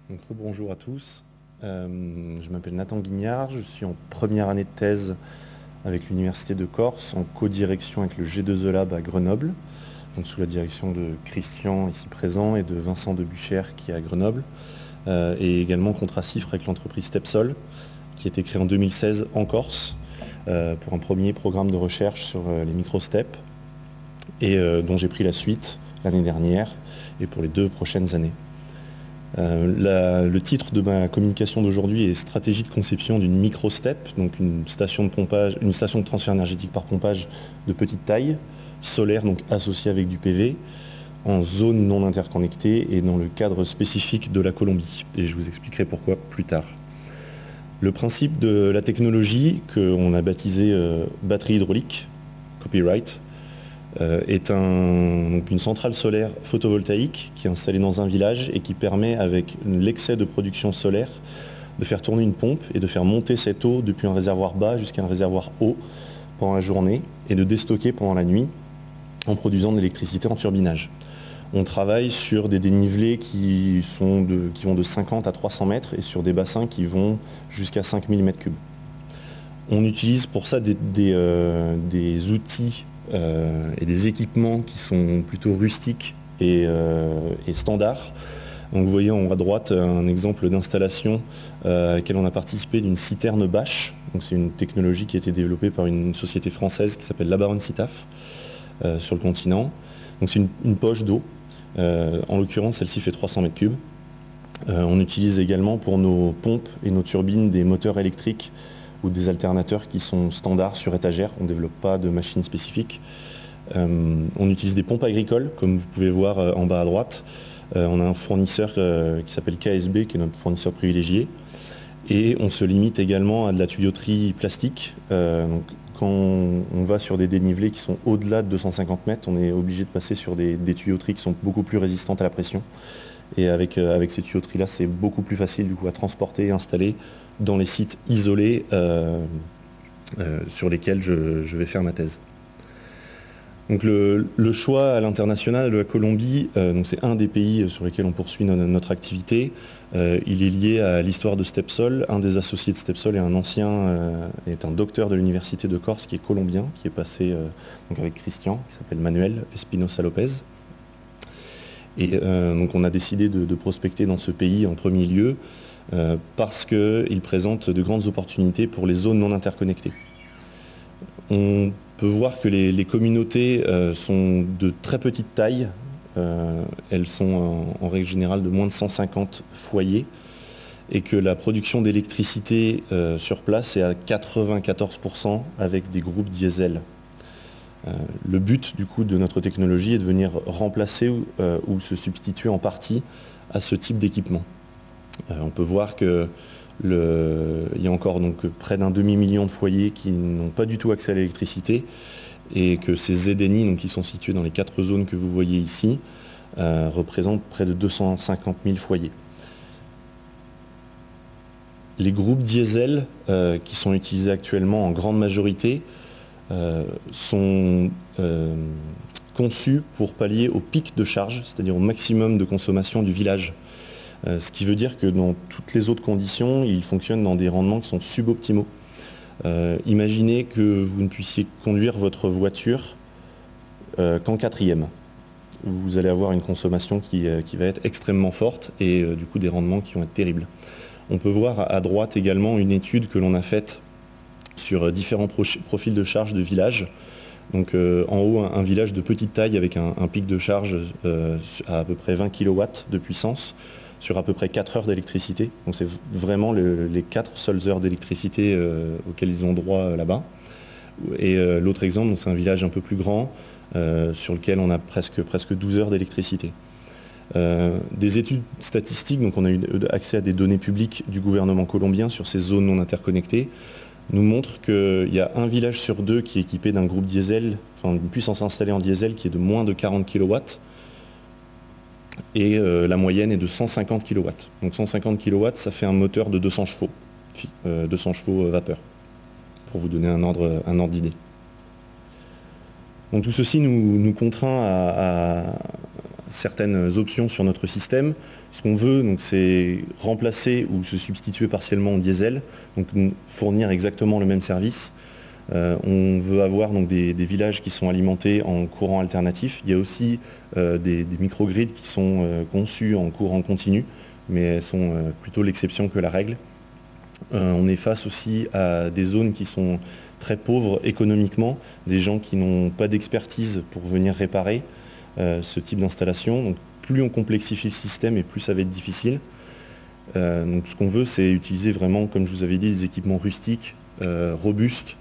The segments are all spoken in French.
Donc, bonjour à tous. Je m'appelle Nathan Guignard, je suis en première année de thèse avec l'Université de Corse, en co-direction avec le G2E Lab à Grenoble, donc sous la direction de Christian, ici présent, et de Vincent Debuchère, qui est à Grenoble, et également contracifre avec l'entreprise Stepsol, qui a été créée en 2016 en Corse, pour un premier programme de recherche sur les micro-steps, et dont j'ai pris la suite l'année dernière, et pour les 2 prochaines années. Le titre de ma communication d'aujourd'hui est stratégie de conception d'une micro-step, donc une station de transfert énergétique par pompage de petite taille, solaire, donc associée avec du PV, en zone non interconnectée et dans le cadre spécifique de la Colombie. Et je vous expliquerai pourquoi plus tard. Le principe de la technologie, qu'on a baptisé batterie hydraulique, copyright, est donc une centrale solaire photovoltaïque qui est installée dans un village et qui permet, avec l'excès de production solaire, de faire tourner une pompe et de faire monter cette eau depuis un réservoir bas jusqu'à un réservoir haut pendant la journée et de déstocker pendant la nuit en produisant de l'électricité en turbinage. On travaille sur des dénivelés qui vont de 50 à 300 mètres et sur des bassins qui vont jusqu'à 5000 m3. On utilise pour ça des outils et des équipements qui sont plutôt rustiques et standards. Donc vous voyez en haut à droite un exemple d'installation à laquelle on a participé d'une citerne bâche. C'est une technologie qui a été développée par une société française qui s'appelle La Baronne Citaf sur le continent. C'est une poche d'eau. En l'occurrence, celle-ci fait 300 m3. On utilise également pour nos pompes et nos turbines des moteurs électriques ou des alternateurs qui sont standards sur étagère. On ne développe pas de machines spécifiques. On utilise des pompes agricoles, comme vous pouvez voir en bas à droite. On a un fournisseur qui s'appelle KSB, qui est notre fournisseur privilégié. Et on se limite également à de la tuyauterie plastique. Donc, quand on va sur des dénivelés qui sont au-delà de 250 mètres, on est obligé de passer sur des tuyauteries qui sont beaucoup plus résistantes à la pression. Et avec ces tuyauteries-là, c'est beaucoup plus facile du coup, à transporter et installer dans les sites isolés sur lesquels je vais faire ma thèse. Donc le choix à l'international de la Colombie, c'est un des pays sur lesquels on poursuit notre activité. Il est lié à l'histoire de Stepsol. Un des associés de Stepsol est un docteur de l'Université de Corse qui est colombien, qui est passé donc avec Christian, qui s'appelle Manuel Espinosa Lopez. Et donc on a décidé de prospecter dans ce pays en premier lieu parce qu'il présente de grandes opportunités pour les zones non interconnectées. On peut voir que les communautés sont de très petite taille. Elles sont en règle générale de moins de 150 foyers et que la production d'électricité sur place est à 94% avec des groupes diesel. Le but du coup de notre technologie est de venir remplacer ou se substituer en partie à ce type d'équipement. On peut voir qu'il y a encore donc près d'un demi-million de foyers qui n'ont pas du tout accès à l'électricité et que ces ZNI, donc, qui sont situés dans les 4 zones que vous voyez ici, représentent près de 250 000 foyers. Les groupes diesel qui sont utilisés actuellement en grande majorité sont conçus pour pallier au pic de charge, c'est-à-dire au maximum de consommation du village. Ce qui veut dire que dans toutes les autres conditions, ils fonctionnent dans des rendements qui sont suboptimaux. Imaginez que vous ne puissiez conduire votre voiture qu'en 4e. Vous allez avoir une consommation qui va être extrêmement forte et du coup des rendements qui vont être terribles. On peut voir à droite également une étude que l'on a faite sur différents profils de charge de village. Donc en haut, un village de petite taille avec un pic de charge à peu près 20 kW de puissance sur à peu près 4 heures d'électricité. Donc c'est vraiment les 4 seules heures d'électricité auxquelles ils ont droit là-bas. Et l'autre exemple, c'est un village un peu plus grand sur lequel on a presque 12 heures d'électricité. Des études statistiques, donc on a eu accès à des données publiques du gouvernement colombien sur ces zones non interconnectées, nous montre qu'il y a un village sur 2 qui est équipé d'un groupe diesel, enfin une puissance installée en diesel qui est de moins de 40 kW et la moyenne est de 150 kW. Donc 150 kW, ça fait un moteur de 200 chevaux, 200 chevaux vapeur, pour vous donner un ordre d'idée. Donc tout ceci nous contraint certaines options sur notre système. Ce qu'on veut, c'est remplacer ou se substituer partiellement au diesel, donc fournir exactement le même service. On veut avoir donc des villages qui sont alimentés en courant alternatif. Il y a aussi des microgrids qui sont conçus en courant continu, mais elles sont plutôt l'exception que la règle. On est face aussi à des zones qui sont très pauvres économiquement, des gens qui n'ont pas d'expertise pour venir réparer ce type d'installation. Donc plus on complexifie le système et plus ça va être difficile. Donc ce qu'on veut, c'est utiliser vraiment, comme je vous avais dit, des équipements rustiques, robustes,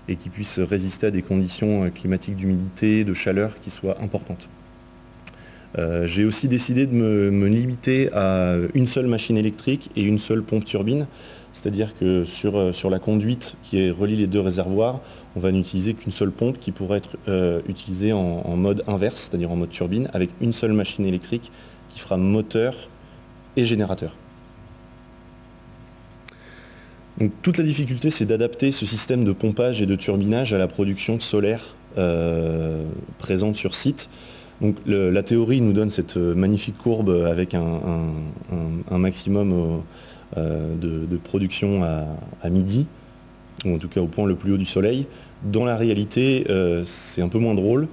et qui puissent résister à des conditions climatiques d'humidité, de chaleur qui soient importantes. J'ai aussi décidé de me limiter à une seule machine électrique et une seule pompe turbine, c'est-à-dire que sur la conduite qui relie les deux réservoirs, on va n'utiliser qu'une seule pompe qui pourrait être utilisée en mode inverse, c'est-à-dire en mode turbine, avec une seule machine électrique qui fera moteur et générateur. Donc, toute la difficulté, c'est d'adapter ce système de pompage et de turbinage à la production solaire présente sur site. Donc, la théorie nous donne cette magnifique courbe avec un maximum de production à midi, ou en tout cas au point le plus haut du soleil. Dans la réalité, c'est un peu moins drôle.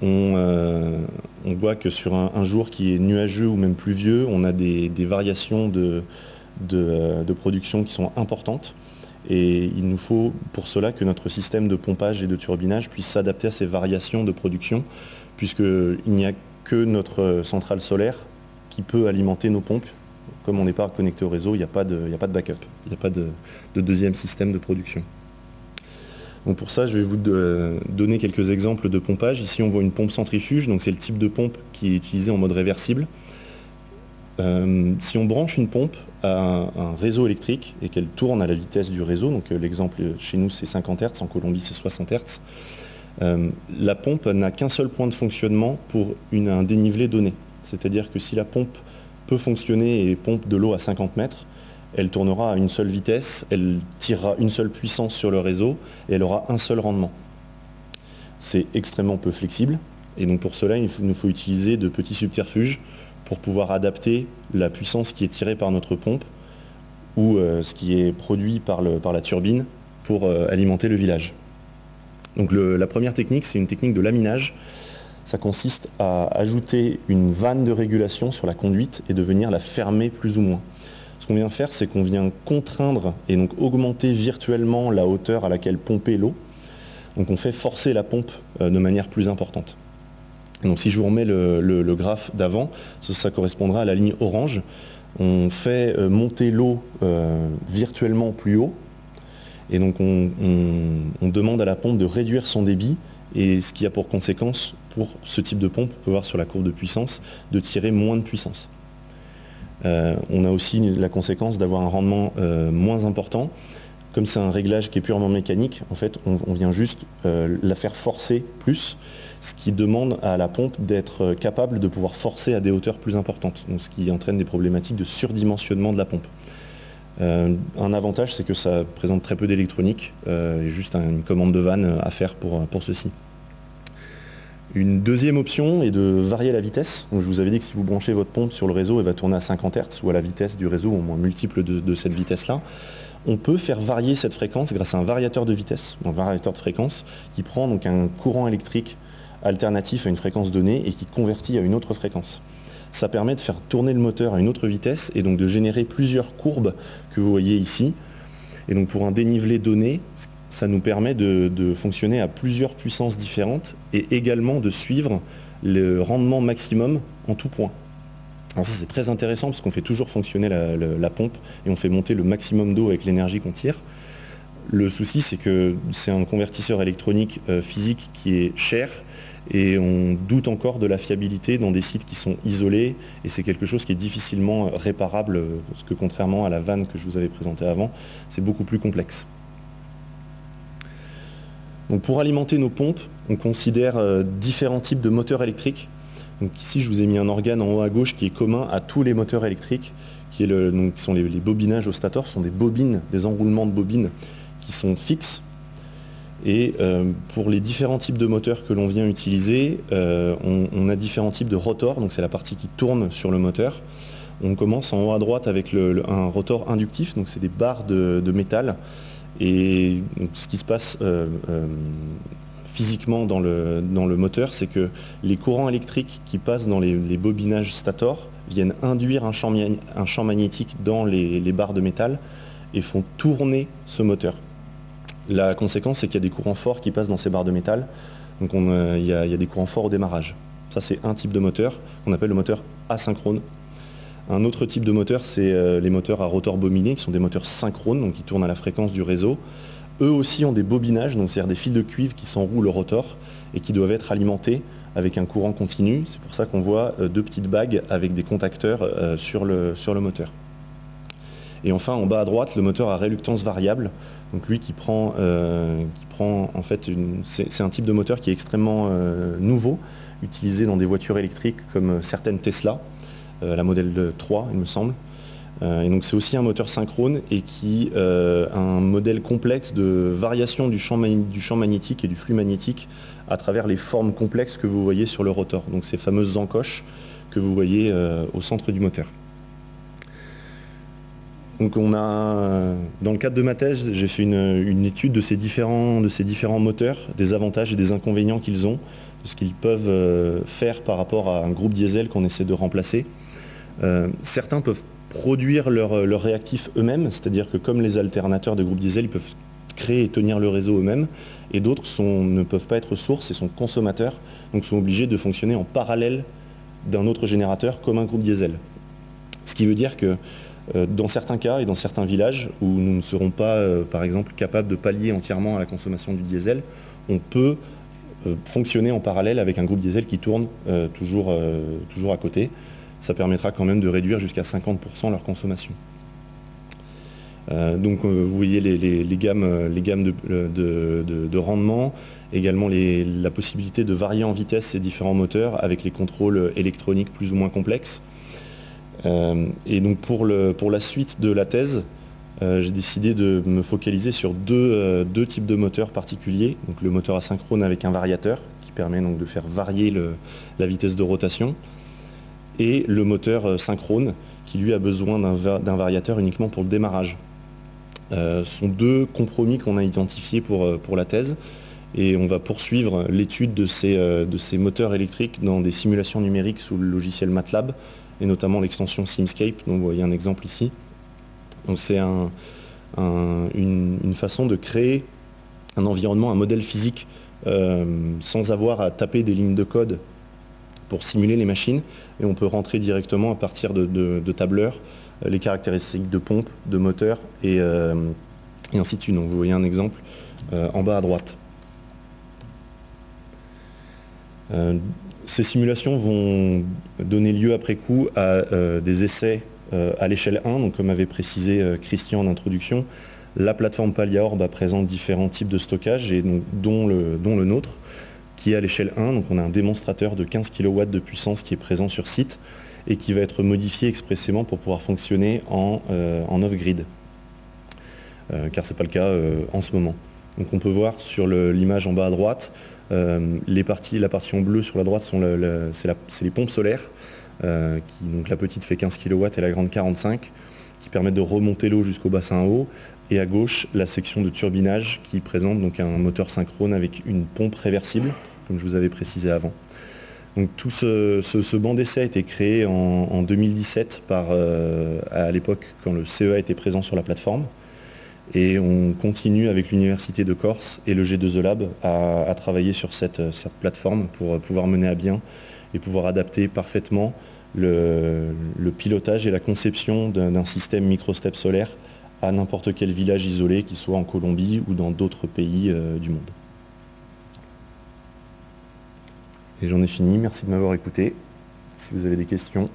On voit que sur un jour qui est nuageux ou même pluvieux, on a des variations de production qui sont importantes, et il nous faut pour cela que notre système de pompage et de turbinage puisse s'adapter à ces variations de production, puisqu'il n'y a que notre centrale solaire qui peut alimenter nos pompes. Comme on n'est pas connecté au réseau, il n'y a pas de backup, il n'y a pas de deuxième système de production. Donc pour ça, je vais vous donner quelques exemples de pompage. Ici, on voit une pompe centrifuge, donc c'est le type de pompe qui est utilisé en mode réversible. Si on branche une pompe à un réseau électrique et qu'elle tourne à la vitesse du réseau, donc l'exemple chez nous c'est 50 Hz, en Colombie c'est 60 Hz, la pompe n'a qu'un seul point de fonctionnement pour un dénivelé donné. C'est-à-dire que si la pompe peut fonctionner et pompe de l'eau à 50 mètres, elle tournera à une seule vitesse, elle tirera une seule puissance sur le réseau et elle aura un seul rendement. C'est extrêmement peu flexible, et donc pour cela il nous faut utiliser de petits subterfuges pour pouvoir adapter la puissance qui est tirée par notre pompe ou ce qui est produit par la turbine pour alimenter le village. Donc la première technique, c'est une technique de laminage. Ça consiste à ajouter une vanne de régulation sur la conduite et de venir la fermer plus ou moins. Ce qu'on vient faire, c'est qu'on vient contraindre et donc augmenter virtuellement la hauteur à laquelle pomper l'eau. Donc on fait forcer la pompe de manière plus importante. Donc si je vous remets le graphe d'avant, ça correspondra à la ligne orange. On fait monter l'eau virtuellement plus haut, et donc on demande à la pompe de réduire son débit, et ce qui a pour conséquence, pour ce type de pompe, on peut voir sur la courbe de puissance, de tirer moins de puissance. On a aussi la conséquence d'avoir un rendement moins important. Comme c'est un réglage qui est purement mécanique, en fait, on vient juste la faire forcer plus, ce qui demande à la pompe d'être capable de pouvoir forcer à des hauteurs plus importantes, donc ce qui entraîne des problématiques de surdimensionnement de la pompe. Un avantage, c'est que ça présente très peu d'électronique, et juste une commande de vanne à faire pour ceci. Une deuxième option est de varier la vitesse. Donc je vous avais dit que si vous branchez votre pompe sur le réseau, elle va tourner à 50 Hz ou à la vitesse du réseau, au moins multiple de cette vitesse-là. On peut faire varier cette fréquence grâce à un variateur de vitesse, un variateur de fréquence qui prend donc un courant électrique alternatif à une fréquence donnée et qui convertit à une autre fréquence. Ça permet de faire tourner le moteur à une autre vitesse et donc de générer plusieurs courbes que vous voyez ici. Et donc pour un dénivelé donné, ça nous permet de fonctionner à plusieurs puissances différentes et également de suivre le rendement maximum en tout point. Alors ça c'est très intéressant parce qu'on fait toujours fonctionner la pompe et on fait monter le maximum d'eau avec l'énergie qu'on tire. Le souci c'est que c'est un convertisseur électronique physique qui est cher et on doute encore de la fiabilité dans des sites qui sont isolés, et c'est quelque chose qui est difficilement réparable parce que contrairement à la vanne que je vous avais présentée avant, c'est beaucoup plus complexe. Donc pour alimenter nos pompes, on considère différents types de moteurs électriques. Donc ici, je vous ai mis un organe en haut à gauche qui est commun à tous les moteurs électriques, qui sont les bobinages au stator. Ce sont des bobines, des enroulements de bobines qui sont fixes. Et pour les différents types de moteurs que l'on vient utiliser, on a différents types de rotors, donc c'est la partie qui tourne sur le moteur. On commence en haut à droite avec un rotor inductif, donc c'est des barres de métal. Et donc, ce qui se passe physiquement dans le moteur, c'est que les courants électriques qui passent dans les bobinages stator viennent induire un champ magnétique dans les barres de métal et font tourner ce moteur. La conséquence, c'est qu'il y a des courants forts qui passent dans ces barres de métal. Donc il y a des courants forts au démarrage. Ça, c'est un type de moteur qu'on appelle le moteur asynchrone. Un autre type de moteur, c'est les moteurs à rotor bobiné, qui sont des moteurs synchrones, donc qui tournent à la fréquence du réseau. Eux aussi ont des bobinages, donc c'est-à-dire des fils de cuivre qui s'enroulent au rotor et qui doivent être alimentés avec un courant continu. C'est pour ça qu'on voit deux petites bagues avec des contacteurs sur le moteur. Et enfin, en bas à droite, le moteur à réluctance variable. Donc lui qui prend en fait, c'est un type de moteur qui est extrêmement nouveau, utilisé dans des voitures électriques comme certaines Tesla, la modèle 3 il me semble. Et donc c'est aussi un moteur synchrone et qui a un modèle complexe de variation du champ magnétique et du flux magnétique à travers les formes complexes que vous voyez sur le rotor. Donc ces fameuses encoches que vous voyez au centre du moteur. Donc on a, dans le cadre de ma thèse, j'ai fait une étude de ces différents moteurs, des avantages et des inconvénients qu'ils ont, de ce qu'ils peuvent faire par rapport à un groupe diesel qu'on essaie de remplacer. Certains peuvent produire leurs réactifs eux-mêmes, c'est-à-dire que comme les alternateurs de groupe diesel, ils peuvent créer et tenir le réseau eux-mêmes, et d'autres ne peuvent pas être sources et sont consommateurs, donc sont obligés de fonctionner en parallèle d'un autre générateur comme un groupe diesel. Ce qui veut dire que dans certains cas et dans certains villages où nous ne serons pas, par exemple, capables de pallier entièrement à la consommation du diesel, on peut fonctionner en parallèle avec un groupe diesel qui tourne toujours à côté. Ça permettra quand même de réduire jusqu'à 50% leur consommation. Donc vous voyez les gammes de rendement, également la possibilité de varier en vitesse ces différents moteurs avec les contrôles électroniques plus ou moins complexes. Et donc pour la suite de la thèse, j'ai décidé de me focaliser sur deux types de moteurs particuliers. Donc le moteur asynchrone avec un variateur qui permet donc de faire varier la vitesse de rotation, et le moteur synchrone qui lui a besoin d'un variateur uniquement pour le démarrage. Ce sont deux compromis qu'on a identifiés pour la thèse, et on va poursuivre l'étude de ces moteurs électriques dans des simulations numériques sous le logiciel MATLAB, et notamment l'extension Simscape, dont vous voyez un exemple ici. Donc c'est une façon de créer un environnement, un modèle physique sans avoir à taper des lignes de code pour simuler les machines, et on peut rentrer directement à partir de tableurs les caractéristiques de pompe, de moteur et ainsi de suite. Donc vous voyez un exemple en bas à droite. Ces simulations vont donner lieu après coup à des essais à l'échelle 1, donc comme avait précisé Christian en introduction. La plateforme PaliaORB présente différents types de stockage, et donc, dont le nôtre, qui est à l'échelle 1. Donc on a un démonstrateur de 15 kW de puissance qui est présent sur site et qui va être modifié expressément pour pouvoir fonctionner en off-grid, car ce n'est pas le cas en ce moment. Donc on peut voir sur l'image en bas à droite, la partie en bleu sur la droite, c'est les pompes solaires, donc la petite fait 15 kW et la grande 45, qui permettent de remonter l'eau jusqu'au bassin à eau. Et à gauche, la section de turbinage qui présente donc un moteur synchrone avec une pompe réversible, comme je vous avais précisé avant. Donc tout ce banc d'essai a été créé en 2017 à l'époque quand le CEA était présent sur la plateforme. Et on continue avec l'Université de Corse et le G2E Lab à travailler sur cette plateforme pour pouvoir mener à bien et pouvoir adapter parfaitement le pilotage et la conception d'un système microstep solaire à n'importe quel village isolé, qu'il soit en Colombie ou dans d'autres pays du monde. Et j'en ai fini, merci de m'avoir écouté. Si vous avez des questions.